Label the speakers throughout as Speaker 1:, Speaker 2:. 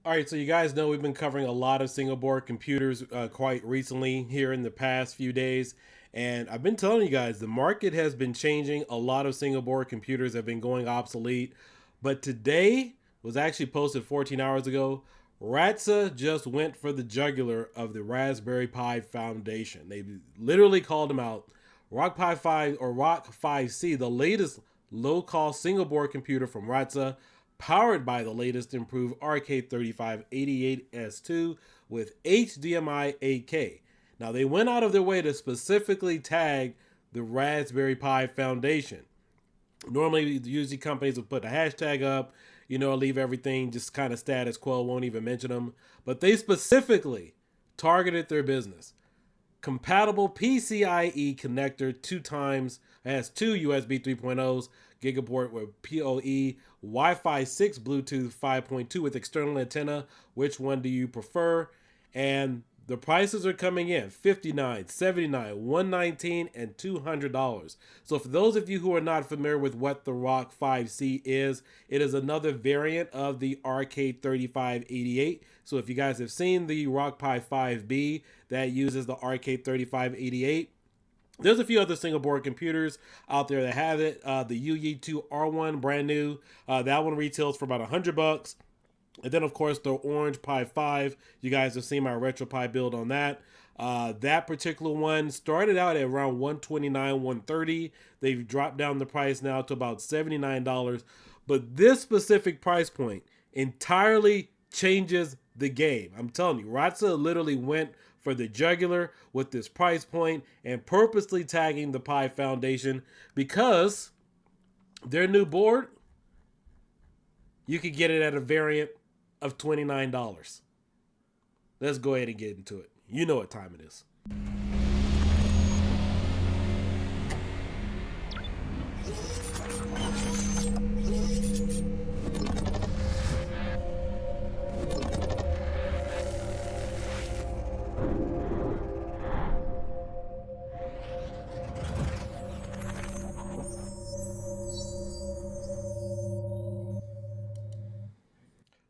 Speaker 1: All right, so you guys know we've been covering a lot of single board computers quite recently here in the past few days. And I've been telling you guys the market has been changing. A lot of single board computers have been going obsolete. But today was actually posted 14 hours ago. Radxa just went for the jugular of the Raspberry Pi Foundation. They literally called them out. Rock Pi 5 or Rock 5C, the latest low cost single board computer from Radxa, powered by the latest improved RK3588S2 with HDMI 8K. Now, they went out of their way to specifically tag the Raspberry Pi Foundation. Normally, usually companies will put a hashtag up, leave everything just kind of status quo, won't even mention them. But they specifically targeted their business. Compatible PCIe connector, two times, has two USB 3.0s, gigaport with PoE, Wi-Fi 6, Bluetooth 5.2 with external antenna. Which one do you prefer? And the prices are coming in $59, $79, $119, and $200. So for those of you who are not familiar with what the Rock 5C is, it is another variant of the RK3588. So if you guys have seen the Rock Pi 5B that uses the RK3588, there's a few other single board computers out there that have it. The UE2R1, brand new. That one retails for about $100. And then, of course, the Orange Pi 5. You guys have seen my RetroPie build on that. That particular one started out at around $129, $130. They've dropped down the price now to about $79. But this specific price point entirely changes the game. I'm telling you, Radxa literally went for the jugular with this price point and purposely tagging the Pi Foundation because their new board, you could get it at a variant of $29. Let's go ahead and get into it. You know what time it is.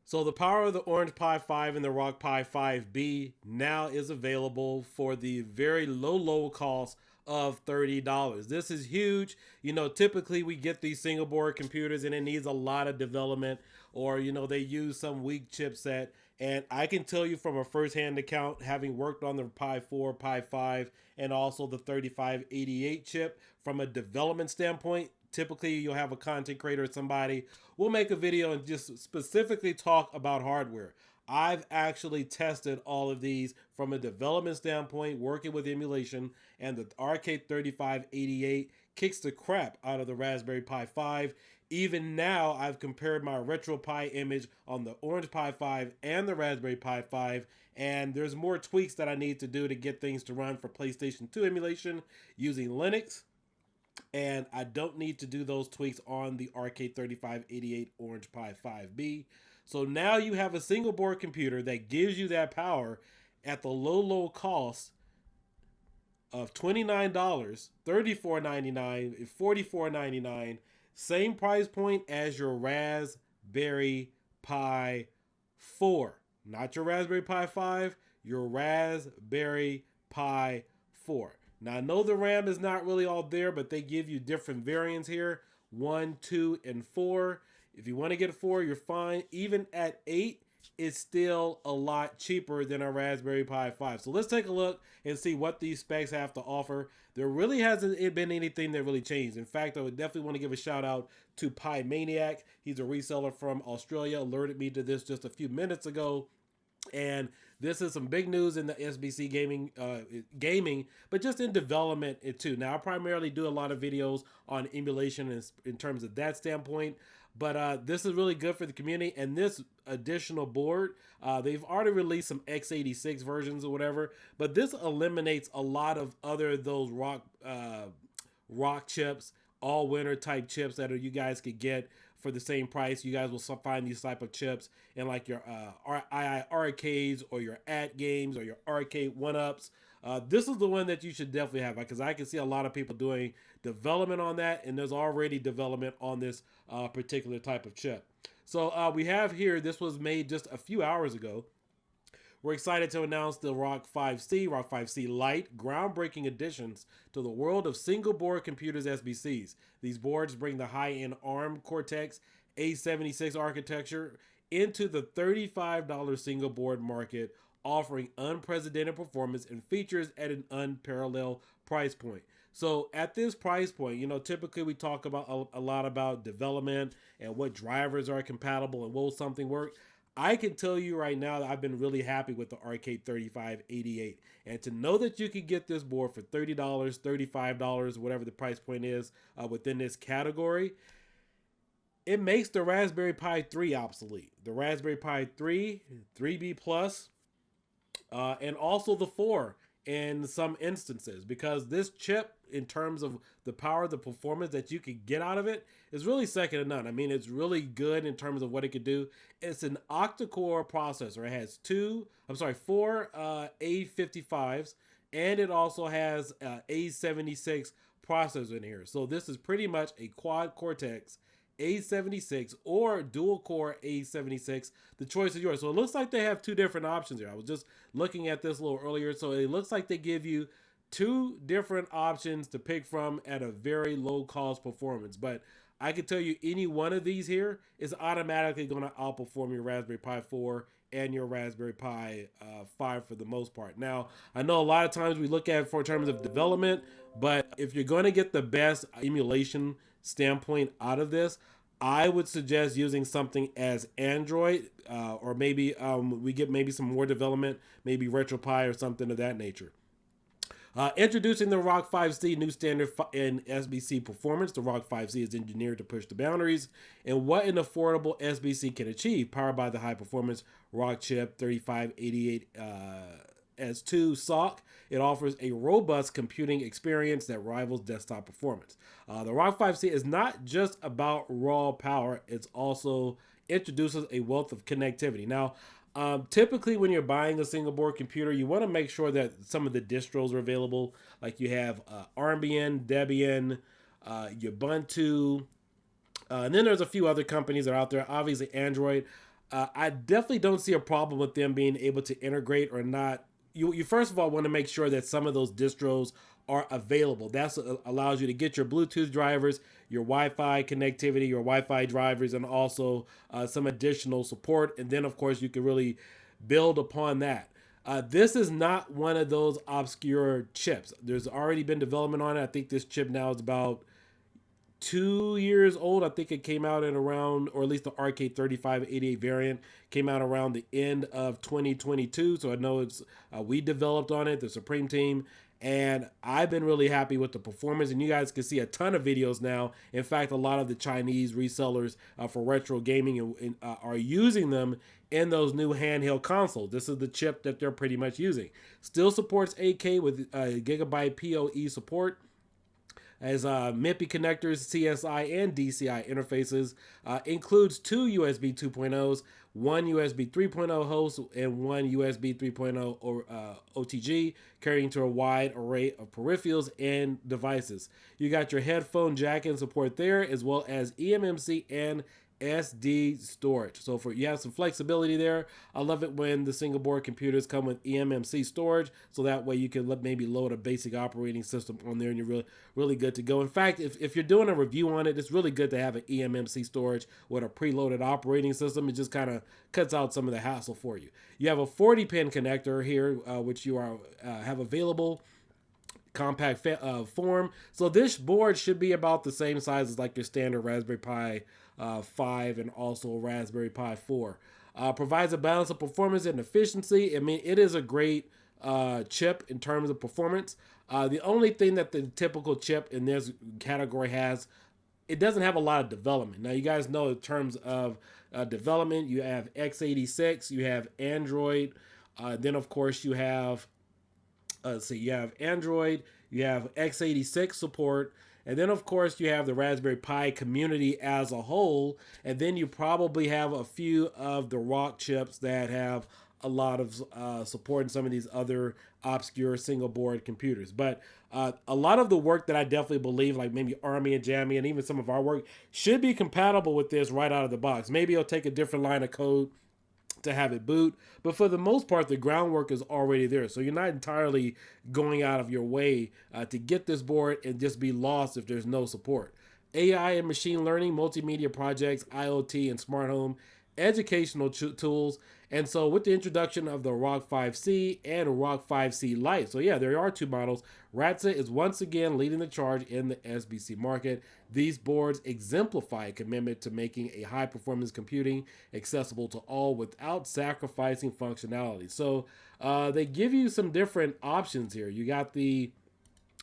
Speaker 1: So the power of the Orange Pi 5 and the Rock Pi 5B now is available for the very low cost of $30. This is huge. Typically we get these single board computers and it needs a lot of development, or they use some weak chipset. And I can tell you from a first-hand account, having worked on the Pi 4, Pi 5, and also the 3588 chip, from a development standpoint, typically you'll have a content creator or somebody will make a video and just specifically talk about hardware. I've actually tested all of these from a development standpoint, working with emulation, and the RK3588 kicks the crap out of the Raspberry Pi 5. Even now, I've compared my RetroPie image on the Orange Pi 5 and the Raspberry Pi 5, and there's more tweaks that I need to do to get things to run for PlayStation 2 emulation using Linux. And I don't need to do those tweaks on the RK3588 Orange Pi 5B. So now you have a single board computer that gives you that power at the low cost of $29, $34.99, $44.99. Same price point as your Raspberry Pi 4. Not your Raspberry Pi 5, your Raspberry Pi 4. Now, I know the RAM is not really all there, but they give you different variants here. 1, 2, and 4. If you want to get a 4, you're fine. Even at 8, it's still a lot cheaper than a Raspberry Pi 5. So let's take a look and see what these specs have to offer. There really hasn't been anything that really changed. In fact, I would definitely want to give a shout out to Pi Maniac. He's a reseller from Australia, alerted me to this just a few minutes ago. And this is some big news in the SBC gaming, but just in development too. Now, I primarily do a lot of videos on emulation in terms of that standpoint, but this is really good for the community. And this additional board, they've already released some x86 versions or whatever, but this eliminates a lot of other those rock chips, all winter type chips that you guys could get for the same price. You guys will find these type of chips in like your II arcades or your at games or your arcade one-ups. This is the one that you should definitely have, because I can see a lot of people doing development on that, and there's already development on this particular type of chip. So we have here, this was made just a few hours ago. We're excited to announce the ROC 5C Lite, groundbreaking additions to the world of single-board computers SBCs. These boards bring the high-end ARM Cortex A76 architecture into the $35 single-board market, offering unprecedented performance and features at an unparalleled price point. So at this price point, typically we talk about a lot about development and what drivers are compatible and will something work. I can tell you right now that I've been really happy with the RK3588. And to know that you can get this board for $30, $35, whatever the price point is within this category, it makes the Raspberry Pi 3 obsolete. The Raspberry Pi 3, 3B Plus, and also the 4 in some instances, because this chip, in terms of the power, the performance that you can get out of it, is really second to none. I mean, it's really good in terms of what it could do. It's an octa-core processor. It has four A55s, and it also has A76 processor in here. So this is pretty much a quad Cortex A76 or dual core A76. The choice is yours. So it looks like they have two different options here. I was just looking at this a little earlier. So it looks like they give you two different options to pick from at a very low cost performance. But I can tell you any one of these here is automatically going to outperform your Raspberry Pi 4 and your Raspberry Pi 5 for the most part. Now, I know a lot of times we look at it for terms of development, but if you're going to get the best emulation standpoint out of this, I would suggest using something as Android, or maybe we get maybe some more development, maybe RetroPie or something of that nature. Introducing the ROC 5C, new standard in SBC performance. The ROC 5C is engineered to push the boundaries and what an affordable SBC can achieve, powered by the high-performance ROC chip 3588 S2 SoC. It offers a robust computing experience that rivals desktop performance. The ROC 5C is not just about raw power, it's also introduces a wealth of connectivity. Now, typically when you're buying a single board computer, you want to make sure that some of the distros are available. Like you have Armbian, Debian, Ubuntu, and then there's a few other companies that are out there. Obviously Android. I definitely don't see a problem with them being able to integrate or not. You first of all want to make sure that some of those distros are available. That allows you to get your Bluetooth drivers, your Wi-Fi connectivity, your Wi-Fi drivers, and also some additional support. And then, of course, you can really build upon that. This is not one of those obscure chips. There's already been development on it. I think this chip now is about 2 years old. I think it came out at around, or at least the RK3588 variant came out around the end of 2022. So I know it's we developed on it, the Supreme team, and I've been really happy with the performance. And you guys can see a ton of videos now. In fact, a lot of the Chinese resellers for retro gaming are using them in those new handheld consoles. This is the chip that they're pretty much using. Still supports 8K with gigabyte PoE support, as MIPI connectors, CSI and DCI interfaces, includes two USB 2.0s, one USB 3.0 host, and one USB 3.0 OTG, carrying to a wide array of peripherals and devices. You got your headphone jack and support there, as well as eMMC and SD storage. So you have some flexibility there. I love it when the single board computers come with eMMC storage, so that way you can maybe load a basic operating system on there and you're really good to go. In fact, if you're doing a review on it, it's really good to have an eMMC storage with a preloaded operating system. It just kind of cuts out some of the hassle for you. You have a 40-pin connector here, which you have available, compact form. So this board should be about the same size as like your standard Raspberry Pi 5 and also Raspberry Pi 4. Provides a balance of performance and efficiency. I mean, it is a great chip in terms of performance. The only thing that the typical chip in this category has, it doesn't have a lot of development. Now, you guys know in terms of development, you have x86, you have Android, then of course you have you have Android, you have x86 support, and then of course you have the Raspberry Pi community as a whole, and then you probably have a few of the ROC chips that have a lot of support in some of these other obscure single board computers. But a lot of the work that I definitely believe, like maybe Army and Jammy and even some of our work, should be compatible with this right out of the box. Maybe it'll take a different line of code to have it boot, but for the most part the groundwork is already there, so you're not entirely going out of your way to get this board and just be lost if there's no support. AI and machine learning, multimedia projects, IoT and smart home, educational tools. And so with the introduction of the ROG 5C and ROG 5C Lite, so yeah, there are two models, Radxa is once again leading the charge in the SBC market. These boards exemplify a commitment to making a high-performance computing accessible to all without sacrificing functionality. So they give you some different options here. You got the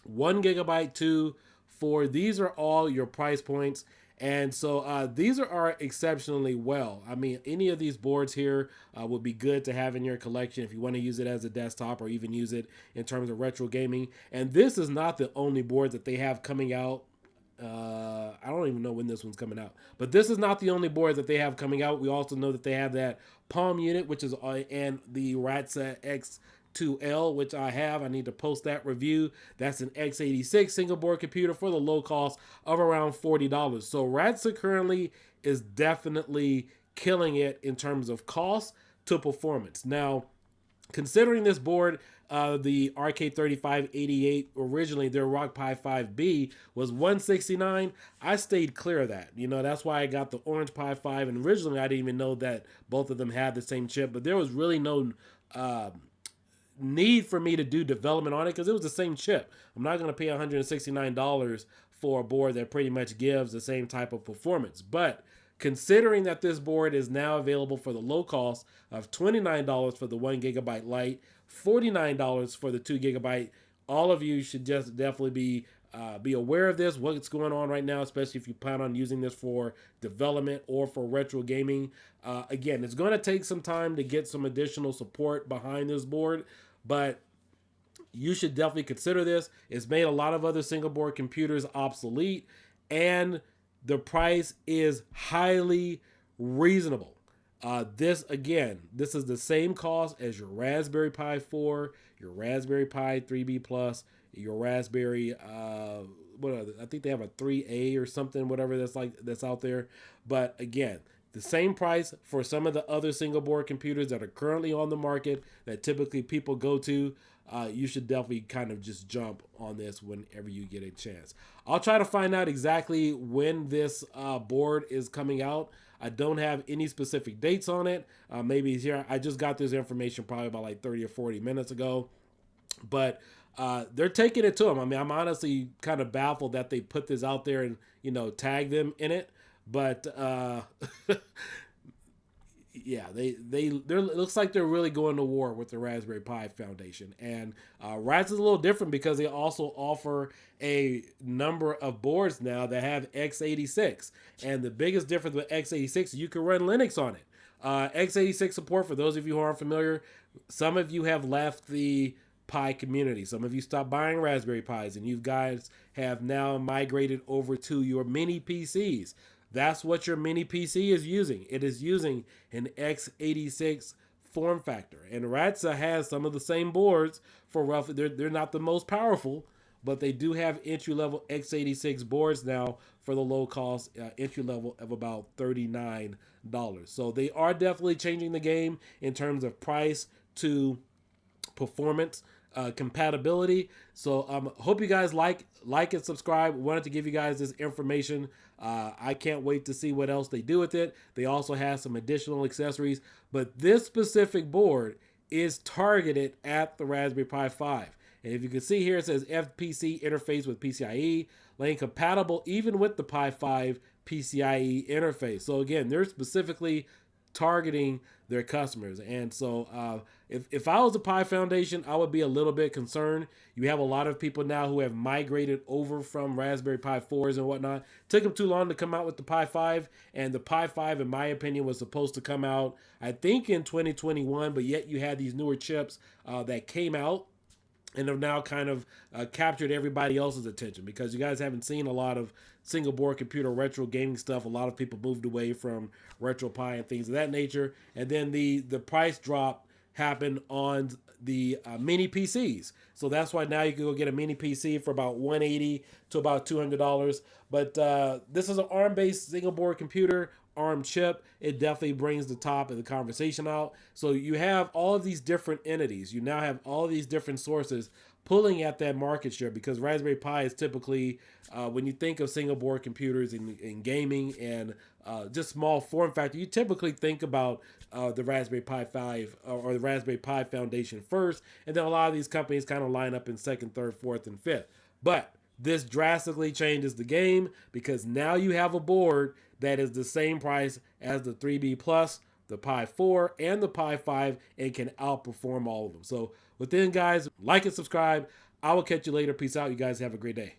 Speaker 1: 1 gigabyte, 2, 4. These are all your price points. And so these are exceptionally well. I mean, any of these boards here would be good to have in your collection if you want to use it as a desktop or even use it in terms of retro gaming. And this is not the only board that they have coming out. I don't even know when this one's coming out, but this is not the only board that they have coming out. We also know that they have that Palm unit, which is and the Radxa X2L, which I have. I need to post that review. That's an x86 single board computer for the low cost of around $40. So Radxa currently is definitely killing it in terms of cost to performance. Now, considering this board, the RK3588, originally their ROG Pi 5B was $169. I stayed clear of that. You know, that's why I got the orange Pi 5. And originally I didn't even know that both of them had the same chip, but there was really no need for me to do development on it because it was the same chip. I'm not going to pay $169 for a board that pretty much gives the same type of performance. But considering that this board is now available for the low cost of $29 for the 1 gigabyte Lite, $49 for the 2 gigabyte, all of you should just definitely be aware of this, what's going on right now, especially if you plan on using this for development or for retro gaming. Again, it's going to take some time to get some additional support behind this board, but you should definitely consider this. It's made a lot of other single board computers obsolete, and the price is highly reasonable. This is the same cost as your Raspberry Pi 4, your Raspberry Pi 3B Plus, your Raspberry, I think they have a 3A or something, whatever that's out there. But again, the same price for some of the other single board computers that are currently on the market that typically people go to. You should definitely kind of just jump on this whenever you get a chance. I'll try to find out exactly when this board is coming out. I don't have any specific dates on it. Maybe here, I just got this information probably about like 30 or 40 minutes ago. But they're taking it to them. I mean, I'm honestly kind of baffled that they put this out there and, you know, tag them in it. But yeah, it looks like they're really going to war with the Raspberry Pi Foundation. And Radxa is a little different because they also offer a number of boards now that have x86. And the biggest difference with x86 is you can run Linux on it. x86 support, for those of you who aren't familiar, some of you have left the Pi community. Some of you stopped buying Raspberry Pis, and you guys have now migrated over to your mini PCs. That's what your mini PC is using. It is using an x86 form factor. And Radxa has some of the same boards for roughly, they're not the most powerful, but they do have entry-level x86 boards now for the low-cost entry level of about $39. So they are definitely changing the game in terms of price to performance. Compatibility. So hope you guys like and subscribe. Wanted to give you guys this information. I can't wait to see what else they do with it. They also have some additional accessories, but this specific board is targeted at the Raspberry Pi 5. And if you can see here, it says FPC interface with PCIe, lane compatible even with the Pi 5 PCIe interface. So again, they're specifically targeting their customers. And so if I was a Pi Foundation, I would be a little bit concerned. You have a lot of people now who have migrated over from Raspberry Pi 4s and whatnot. Took them too long to come out with the Pi 5, and the Pi 5, in my opinion, was supposed to come out, I think, in 2021, but yet you had these newer chips that came out and have now kind of captured everybody else's attention, because you guys haven't seen a lot of single board computer retro gaming stuff. A lot of people moved away from RetroPie and things of that nature. And then the price drop happen on the mini PCs. So that's why now you can go get a mini PC for about $180 to about $200. But this is an ARM-based single board computer, ARM chip. It definitely brings the top of the conversation out. So you have all of these different entities. You now have all of these different sources pulling at that market share, because Raspberry Pi is typically, when you think of single board computers in gaming and just small form factor, you typically think about the Raspberry Pi 5 or the Raspberry Pi Foundation first, and then a lot of these companies kind of line up in second, third, fourth, and fifth. But this drastically changes the game, because now you have a board that is the same price as the 3B Plus, the Pi 4, and the Pi 5, and can outperform all of them. So within, guys, like and subscribe. I will catch you later. Peace out. You guys have a great day.